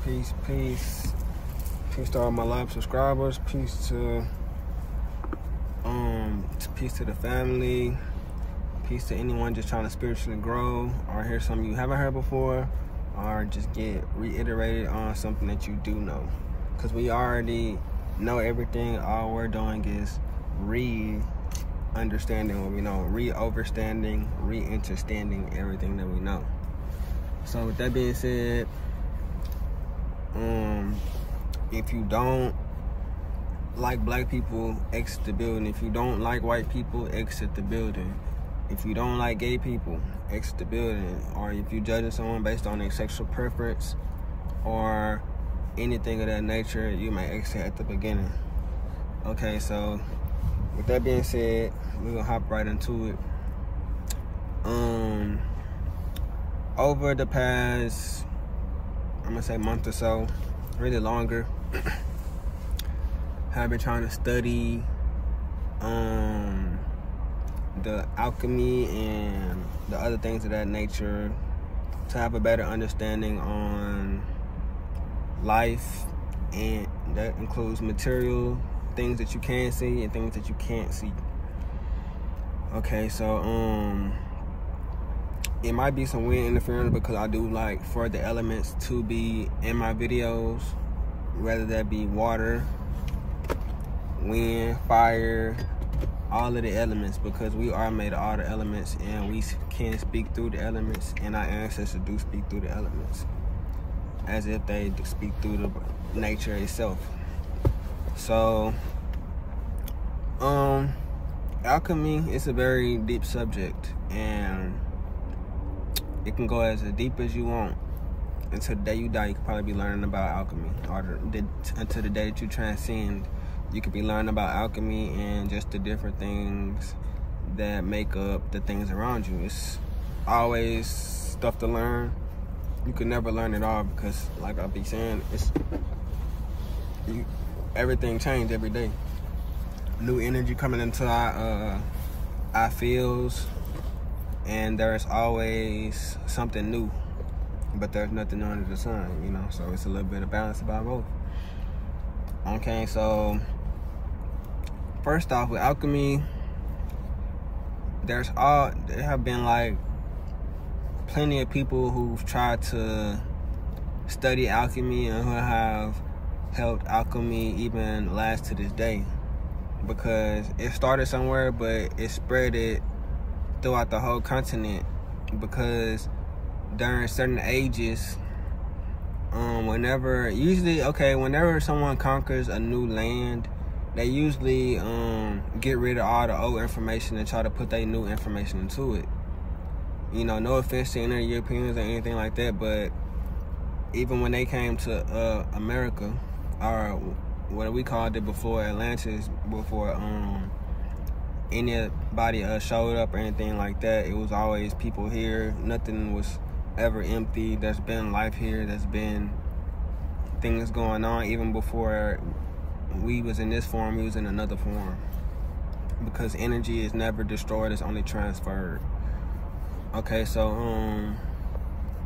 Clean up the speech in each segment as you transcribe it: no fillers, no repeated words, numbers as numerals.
Peace, peace. Peace to all my live subscribers. Peace to the family. Peace to anyone just trying to spiritually grow or hear something you haven't heard before, or just get reiterated on something that you do know. Because we already know everything. All we're doing is understanding what we know, overstanding, understanding everything that we know. So with that being said, if you don't like black people, exit the building. If you don't like white people, exit the building. If you don't like gay people, exit the building. Or if you're judging someone based on their sexual preference or anything of that nature, you may exit at the beginning. Okay, so with that being said, we're gonna hop right into it. Over the past, I'm gonna say month or so, really longer, have been trying to study the alchemy and the other things of that nature to have a better understanding on life, and that includes material things that you can see and things that you can't see. Okay, so it might be some wind interference because I do like for the elements to be in my videos, whether that be water, wind, fire, all of the elements, because we are made of all the elements and we can speak through the elements, and our ancestors do speak through the elements as if they speak through the nature itself. So alchemy is a very deep subject, and it can go as deep as you want. Until the day you die, you could probably be learning about alchemy, or until the day that you transcend, you could be learning about alchemy and just the different things that make up the things around you. It's always stuff to learn. You can never learn it all because, like I be saying, everything changes every day. New energy coming into our fields, and there's always something new, but there's nothing under the sun, you know. So it's a little bit of balance about both. Okay, so first off, with alchemy, there have been like plenty of people who've tried to study alchemy and who have helped alchemy even last to this day, because it started somewhere, but it spread it throughout the whole continent. Because during certain ages, whenever someone conquers a new land, they usually get rid of all the old information and try to put their new information into it. You know, no offense to any Europeans or anything like that, but even when they came to America, or what we called it before Atlantis, before anybody showed up or anything like that, it was always people here. Nothing was ever empty. There's been life here. There's been things going on even before we was in this form. We was in another form, because energy is never destroyed. It's only transferred. Okay, so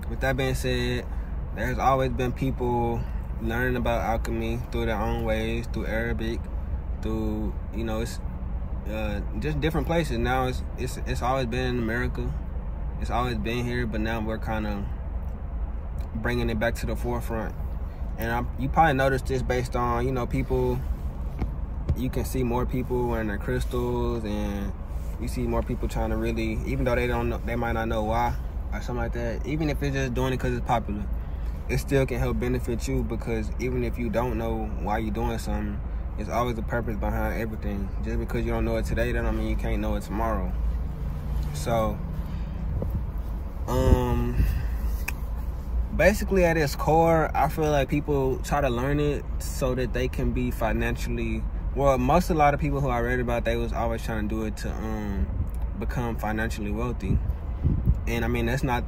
with that being said, there's always been people learning about alchemy through their own ways, through Arabic, through, you know, it's just different places. Now it's always been in America. It's always been here, but now we're kind of bringing it back to the forefront. And you probably noticed this based on, you know, people. You can see more people wearing their crystals, and you see more people trying to really, even though they don't know, they might not know why or something like that. Even if it's just doing it because it's popular, it still can help benefit you, because even if you don't know why you're doing something, there's always a purpose behind everything. Just because you don't know it today, that don't mean you can't know it tomorrow. So basically at its core, I feel like people try to learn it so that they can be financially, well, a lot of people who I read about, they was always trying to do it to become financially wealthy. And I mean, that's not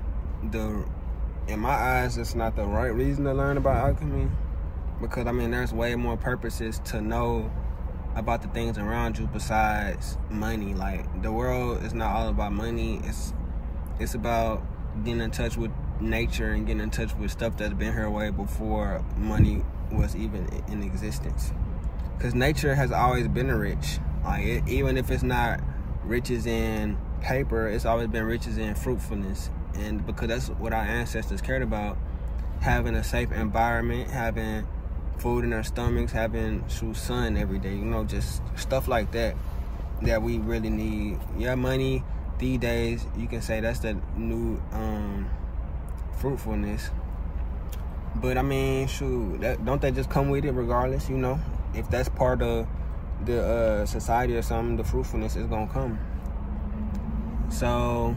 in my eyes, it's not the right reason to learn about alchemy, because I mean, there's way more purposes to know about the things around you besides money. Like, the world is not all about money. It's about getting in touch with nature and getting in touch with stuff that's been here way before money was even in existence. Because nature has always been rich. Like, even if it's not riches in paper, it's always been riches in fruitfulness. And because that's what our ancestors cared about, having a safe environment, having food in our stomachs, having sun every day, just stuff like that we really need. Yeah, money these days, you can say that's the new fruitfulness. But I mean, don't they just come with it regardless? If that's part of the society or something, the fruitfulness is gonna come. So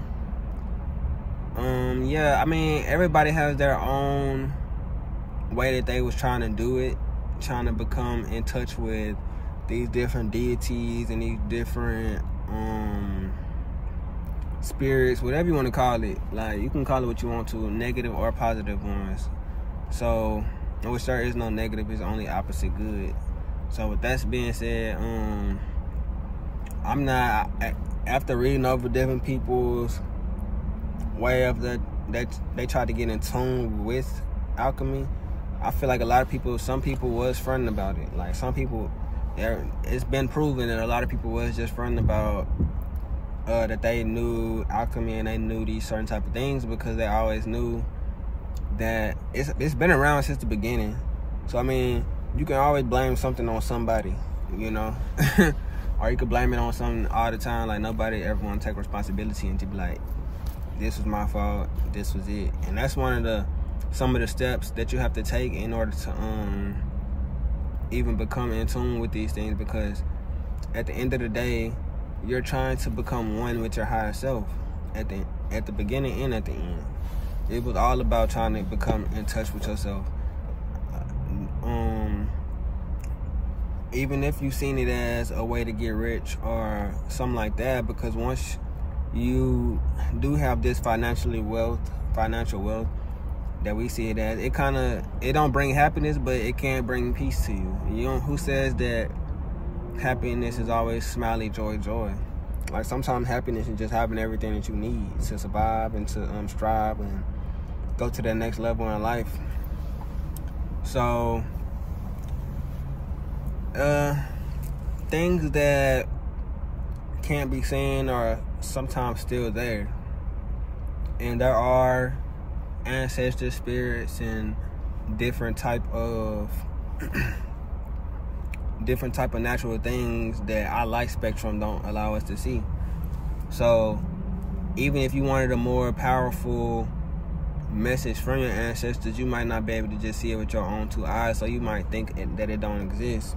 yeah, I mean, everybody has their own way that they was trying to do it, trying to become in touch with these different deities and these different spirits, whatever you want to call it. Like, you can call it what you want to, negative or positive ones. So, which there is no negative, it's only opposite good. So with that being said, I'm not, after reading over different people's way of they tried to get in tune with alchemy, I feel like a lot of people, some people was fronting about it. Like, some people, it's been proven that a lot of people was just fronting about that they knew alchemy and they knew these certain type of things because they always knew that it's been around since the beginning. So I mean, you can always blame something on somebody, or you could blame it on something all the time. Like, nobody ever want to take responsibility and to be like, this was my fault, this was it. And that's some of the steps that you have to take in order to even become in tune with these things, because at the end of the day, you're trying to become one with your higher self at the beginning and at the end. It was all about trying to become in touch with yourself. Even if you've seen it as a way to get rich or something like that, because once you do have this financial wealth that we see it as, it don't bring happiness, but it can bring peace to you. Who says that happiness is always smiley, joy? Like, sometimes happiness is just having everything that you need to survive and to strive and go to that next level in life. So things that can't be seen are sometimes still there, and there are ancestor spirits and different type of natural things that our light spectrum don't allow us to see. So even if you wanted a more powerful message from your ancestors, you might not be able to just see it with your own two eyes, so you might think that it don't exist.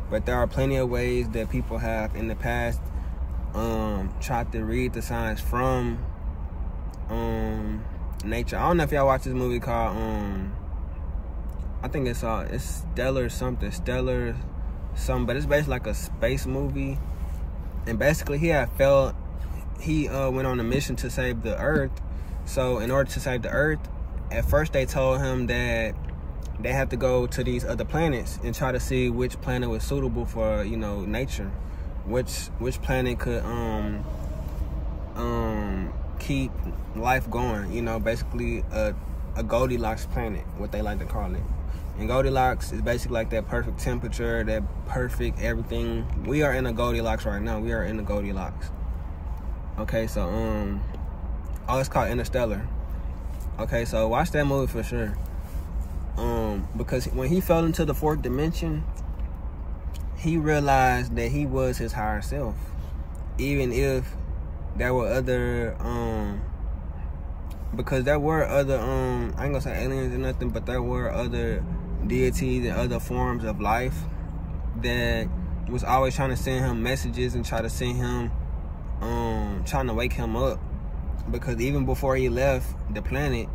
But there are plenty of ways that people have in the past tried to read the signs from nature. I don't know if y'all watch this movie called I think it's Stellar something, but it's basically like a space movie. And basically he went on a mission to save the Earth. So in order to save the Earth, at first they told him that they have to go to these other planets and try to see which planet was suitable for, nature, which planet could keep life going, basically a Goldilocks planet, what they like to call it. And Goldilocks is basically like that perfect temperature, that perfect everything. We are in a Goldilocks right now. We are in the Goldilocks. Okay, so it's called Interstellar. Okay, so watch that movie for sure. Because when he fell into the fourth dimension, he realized that he was his higher self. Even if there were other because there were other I ain't gonna say aliens or nothing, but there were other deities and other forms of life that was always trying to send him messages and try to send him trying to wake him up. Because even before he left the planet,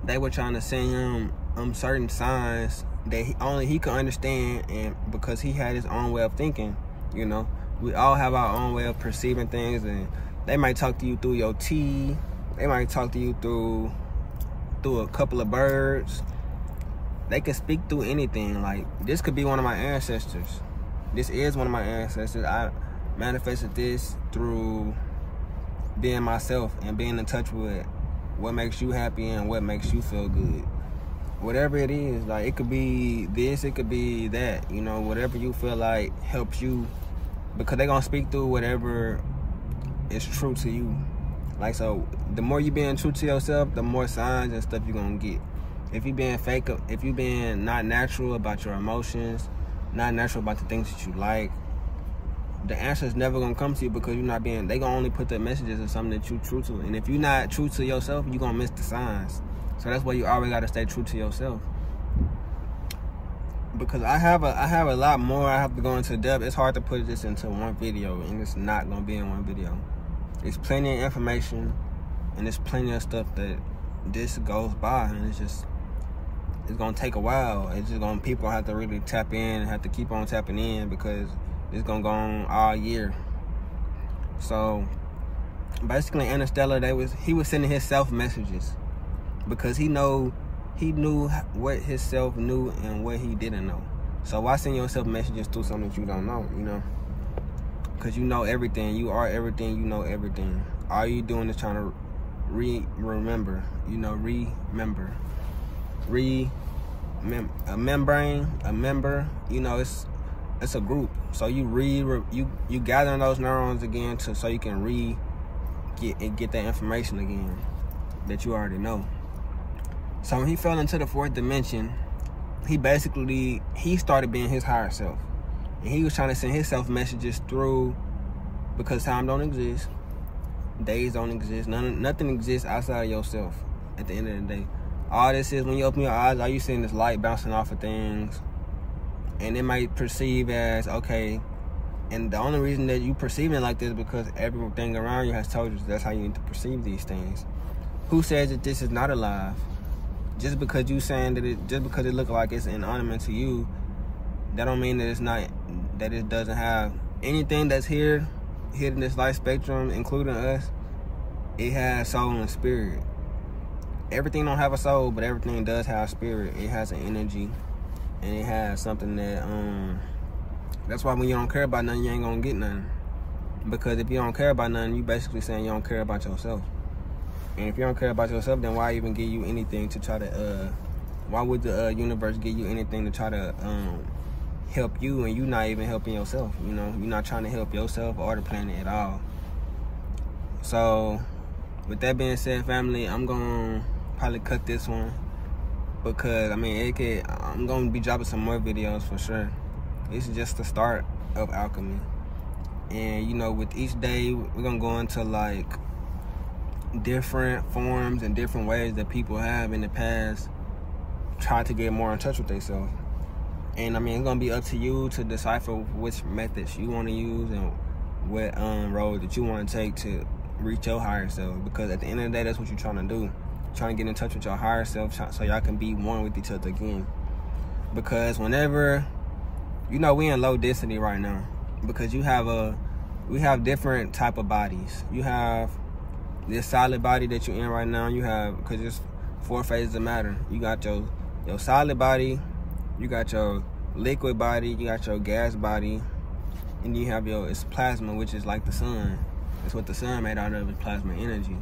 they were trying to send him certain signs that only he could understand, and because he had his own way of thinking. We all have our own way of perceiving things, and they might talk to you through your tea, they might talk to you through a couple of birds. They can speak through anything. Like, this could be one of my ancestors. This is one of my ancestors. I manifested this through being myself and being in touch with what makes you happy and what makes you feel good. Whatever it is, like, it could be this, it could be that, you know, whatever you feel like helps you, because they're gonna speak through whatever is true to you. Like, so the more you being true to yourself, the more signs and stuff you're gonna get. If you being fake, if you being not natural about your emotions, not natural about the things that you like, the answer is never gonna come to you, because you're not being, they gonna only put the messages of something that you true to. And if you're not true to yourself, you're gonna miss the signs. So that's why you always gotta stay true to yourself. Because I have a lot more I have to go into depth. It's hard to put this into one video, and it's not gonna be in one video. There's plenty of information, and there's plenty of stuff that this goes by, and it's gonna take a while. It's just gonna, people have to really tap in and have to keep on tapping in, because it's gonna go on all year. So basically, Interstellar, he was sending himself messages, because he knew what himself knew and what he didn't know. So why send yourself messages through something that you don't know, you know? Because you know everything. You are everything. You know everything. All you doing is trying to remember. You know, remember. A member. You know, it's a group. So you gathering those neurons again so you can get that information again that you already know. So when he fell into the fourth dimension, he started being his higher self. And he was trying to send himself messages through, because time don't exist, days don't exist, nothing exists outside of yourself at the end of the day. All this is, when you open your eyes, all you seeing is light bouncing off of things. And it might perceive as, okay, and the only reason that you perceive it like this is because everything around you has told you that's how you need to perceive these things. Who says that this is not alive? Just because you saying that just because it look like it's inanimate to you, that don't mean that it's not, that it doesn't have anything that's here in this life spectrum, including us. It has soul and spirit. Everything don't have a soul, but everything does have spirit. It has an energy, and it has something that that's why when you don't care about nothing, you ain't gonna get nothing. Because if you don't care about nothing, you basically saying you don't care about yourself. And if you don't care about yourself, then why even give you anything to try to, why would the universe give you anything to try to help you, and you not even helping yourself? You know, you're not trying to help yourself or the planet at all. So with that being said, family, I'm gonna probably cut this one, because I mean, I'm gonna be dropping some more videos for sure. This is just the start of alchemy. And you know, with each day, we're gonna go into like different forms and different ways that people have in the past tried to get more in touch with themselves. And I mean, it's gonna be up to you to decipher which methods you want to use and what road that you want to take to reach your higher self. Because at the end of the day, that's what you're trying to do. Trying to get in touch with your higher self so y'all can be one with each other again. Because whenever, you know, we in low density right now, because we have different type of bodies. You have this solid body that you're in right now. You have, because there's 4 phases of matter. You got your solid body, you got your liquid body, you got your gas body, and you have it's plasma, which is like the sun. That's what the sun made out of, is plasma energy.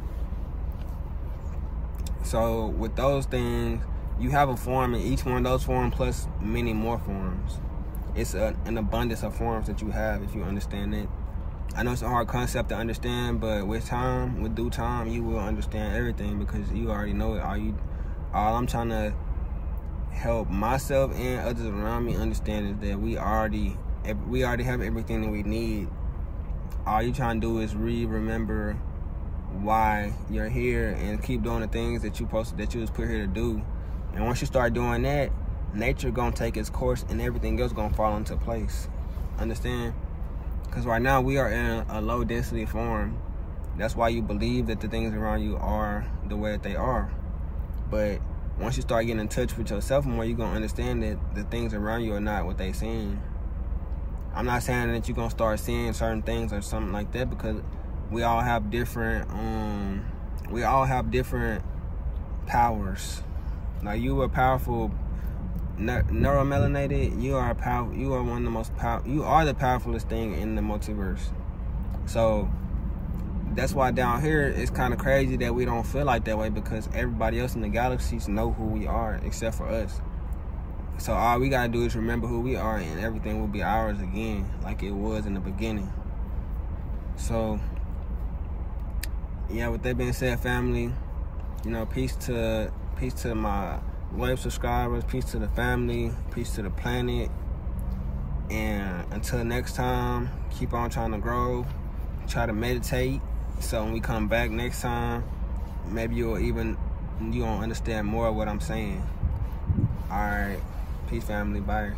So with those things, you have a form, and each one of those forms plus many more forms. It's an abundance of forms that you have, if you understand it. I know it's a hard concept to understand, but with due time, you will understand everything, because you already know it. All I'm trying to help myself and others around me understand is that we already have everything that we need. All you trying to do is remember why you're here and keep doing the things that you was put here to do. And once you start doing that, nature gonna take its course, and everything else gonna fall into place. Understand? Because right now we are in a low density form. That's why you believe that the things around you are the way that they are. But once you start getting in touch with yourself more, you're going to understand that the things around you are not what they're seeing. I'm not saying that you're going to start seeing certain things or something like that, because we all have different powers. Like, you are powerful, neuromelanated. You are the powerfulest thing in the multiverse. So that's why down here it's kind of crazy that we don't feel like that way, because everybody else in the galaxies know who we are except for us. So all we gotta do is remember who we are, and everything will be ours again, like it was in the beginning. So yeah, with that being said, family, you know, peace to my loyal subscribers, peace to the family, peace to the planet. And until next time, keep on trying to grow, try to meditate, so when we come back next time, maybe you'll understand more of what I'm saying. All right, peace, family. Bye.